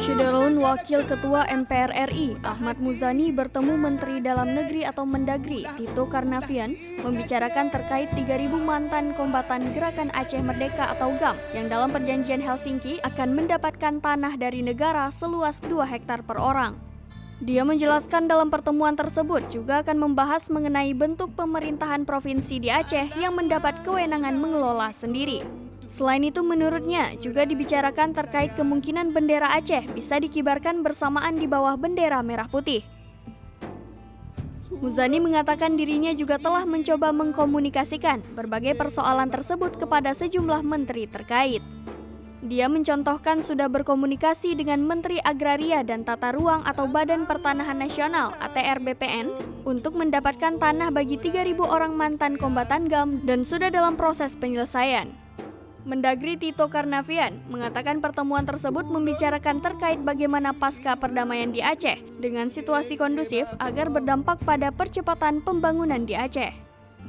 Syederun, Wakil Ketua MPR RI, Ahmad Muzani bertemu Menteri Dalam Negeri atau Mendagri, Tito Karnavian, membicarakan terkait 3.000 mantan kombatan Gerakan Aceh Merdeka atau GAM yang dalam perjanjian Helsinki akan mendapatkan tanah dari negara seluas 2 hektar per orang. Dia menjelaskan dalam pertemuan tersebut juga akan membahas mengenai bentuk pemerintahan provinsi di Aceh yang mendapat kewenangan mengelola sendiri. Selain itu, menurutnya juga dibicarakan terkait kemungkinan bendera Aceh bisa dikibarkan bersamaan di bawah bendera merah putih. Muzani mengatakan dirinya juga telah mencoba mengkomunikasikan berbagai persoalan tersebut kepada sejumlah menteri terkait. Dia mencontohkan sudah berkomunikasi dengan Menteri Agraria dan Tata Ruang atau Badan Pertanahan Nasional (ATR BPN) untuk mendapatkan tanah bagi 3.000 orang mantan kombatan GAM dan sudah dalam proses penyelesaian. Mendagri Tito Karnavian mengatakan pertemuan tersebut membicarakan terkait bagaimana pasca perdamaian di Aceh dengan situasi kondusif agar berdampak pada percepatan pembangunan di Aceh.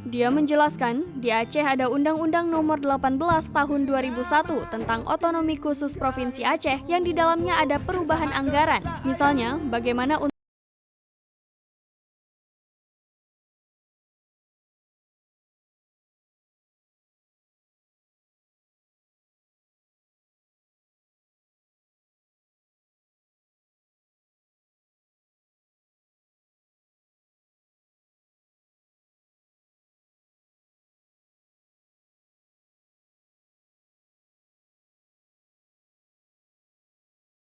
Dia menjelaskan, di Aceh ada Undang-Undang Nomor 18 Tahun 2001 tentang Otonomi Khusus Provinsi Aceh yang di dalamnya ada perubahan anggaran. Misalnya, bagaimana